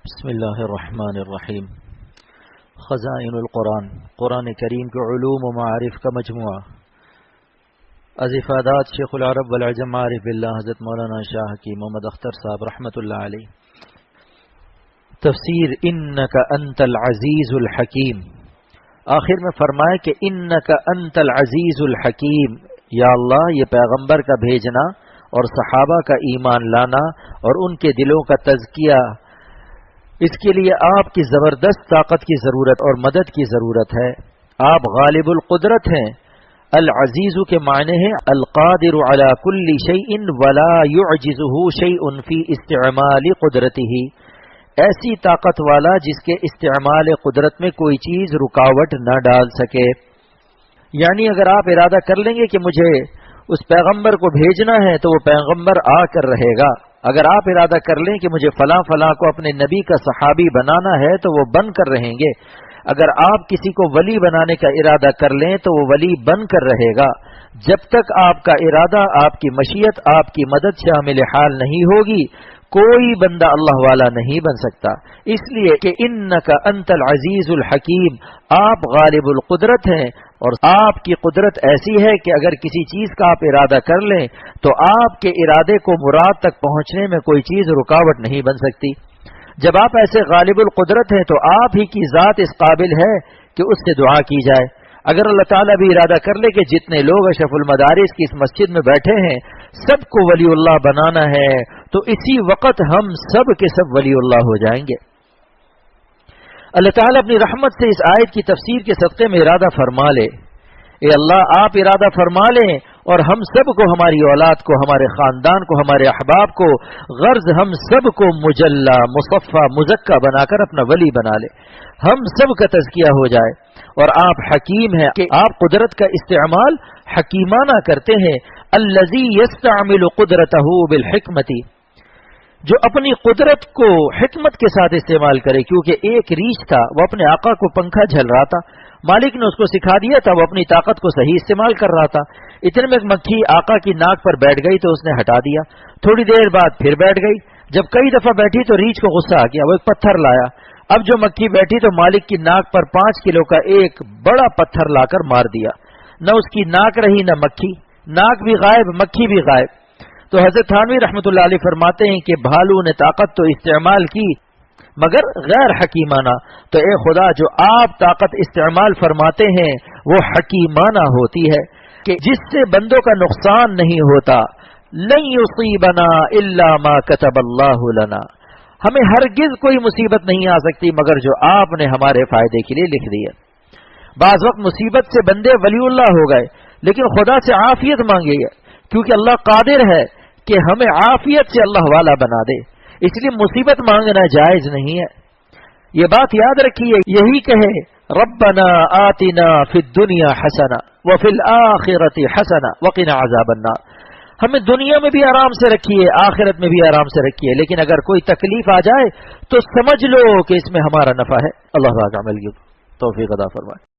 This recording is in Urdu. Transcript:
بسم اللہ الرحمن الرحیم۔ خزائن القرآن، قرآن کریم کے علوم و معارف کا مجموعہ، از افادات شیخ العرب والعجم عارف باللہ حضرت مولانا شاہ کی محمد اختر صاحب رحمۃ اللہ علیہ۔ تفسیر انک انت العزیز الحکیم، آخر میں فرمایا کہ انک انت العزیز الحکیم، یا اللہ یہ پیغمبر کا بھیجنا اور صحابہ کا ایمان لانا اور ان کے دلوں کا تزکیہ، اس کے لیے آپ کی زبردست طاقت کی ضرورت اور مدد کی ضرورت ہے۔ آپ غالب القدرت ہیں۔ العزیز کے معنی ہیں القادر علی کل شیء ولا یعجزہ شیء فی استعمال قدرتہ، ایسی طاقت والا جس کے استعمال قدرت میں کوئی چیز رکاوٹ نہ ڈال سکے۔ یعنی اگر آپ ارادہ کر لیں گے کہ مجھے اس پیغمبر کو بھیجنا ہے تو وہ پیغمبر آ کر رہے گا، اگر آپ ارادہ کر لیں کہ مجھے فلاں فلاں کو اپنے نبی کا صحابی بنانا ہے تو وہ بن کر رہیں گے، اگر آپ کسی کو ولی بنانے کا ارادہ کر لیں تو وہ ولی بن کر رہے گا۔ جب تک آپ کا ارادہ، آپ کی مشیت، آپ کی مدد شامل حال نہیں ہوگی، کوئی بندہ اللہ والا نہیں بن سکتا۔ اس لیے کہ انک انت العزیز الحکیم، آپ غالب القدرت ہیں اور آپ کی قدرت ایسی ہے کہ اگر کسی چیز کا آپ ارادہ کر لیں تو آپ کے ارادے کو مراد تک پہنچنے میں کوئی چیز رکاوٹ نہیں بن سکتی۔ جب آپ ایسے غالب القدرت ہیں تو آپ ہی کی ذات اس قابل ہے کہ اس سے دعا کی جائے۔ اگر اللہ تعالیٰ بھی ارادہ کر لے کہ جتنے لوگ اشرف المدارس کی اس مسجد میں بیٹھے ہیں سب کو ولی اللہ بنانا ہے تو اسی وقت ہم سب کے سب ولی اللہ ہو جائیں گے۔ اللہ تعالیٰ اپنی رحمت سے اس آیت کی تفسیر کے صدقے میں ارادہ فرما لے۔ اے اللہ آپ ارادہ فرما لیں اور ہم سب کو، ہماری اولاد کو، ہمارے خاندان کو، ہمارے احباب کو، غرض ہم سب کو مجلہ، مصفہ، مزکہ بنا کر اپنا ولی بنا لے، ہم سب کا تزکیہ ہو جائے۔ اور آپ حکیم ہیں کہ آپ قدرت کا استعمال حکیمانہ کرتے ہیں۔ الذی یستعمل قدرتہ بالحکمت، جو اپنی قدرت کو حکمت کے ساتھ استعمال کرے، کیونکہ ایک ریچھ تھا، وہ اپنے آقا کو پنکھا جھل رہا تھا، مالک نے اس کو سکھا دیا تھا، وہ اپنی طاقت کو صحیح استعمال کر رہا تھا۔ اتنے میں ایک مکھی آقا کی ناک پر بیٹھ گئی تو اس نے ہٹا دیا، تھوڑی دیر بعد پھر بیٹھ گئی، جب کئی دفعہ بیٹھی تو ریچھ کو غصہ آ گیا، وہ ایک پتھر لایا۔ اب جو مکھی بیٹھی تو مالک کی ناک پر 5 کلو کا ایک بڑا پتھر لا کر مار دیا، نہ اس کی ناک رہی نہ مکھی، ناک بھی غائب، مکھی بھی غائب۔ تو حضرت تھانوی رحمۃ اللہ علیہ فرماتے ہیں کہ بھالو نے طاقت تو استعمال کی مگر غیر حکیمانہ، تو اے خدا جو آپ طاقت استعمال فرماتے ہیں وہ حکیمانہ ہوتی ہے کہ جس سے بندوں کا نقصان نہیں ہوتا۔ لن یصیبنا الا ما کتب اللہ لنا، ہمیں ہرگز کوئی مصیبت نہیں آ سکتی مگر جو آپ نے ہمارے فائدے کے لیے لکھ دی ہے۔ بعض وقت مصیبت سے بندے ولی اللہ ہو گئے لیکن خدا سے عافیت مانگے گا، کیونکہ اللہ قادر ہے کہ ہمیں عافیت سے اللہ والا بنا دے، اس لیے مصیبت مانگنا جائز نہیں ہے۔ یہ بات یاد رکھیے، یہی کہے ربنا آتنا فی الدنیا حسنہ وفی الآخرۃ حسنہ وقنا عذاب النار، ہمیں دنیا میں بھی آرام سے رکھیے، آخرت میں بھی آرام سے رکھیے، لیکن اگر کوئی تکلیف آ جائے تو سمجھ لو کہ اس میں ہمارا نفع ہے۔ اللہ تعالی عمل کی توفیق عطا فرمائے۔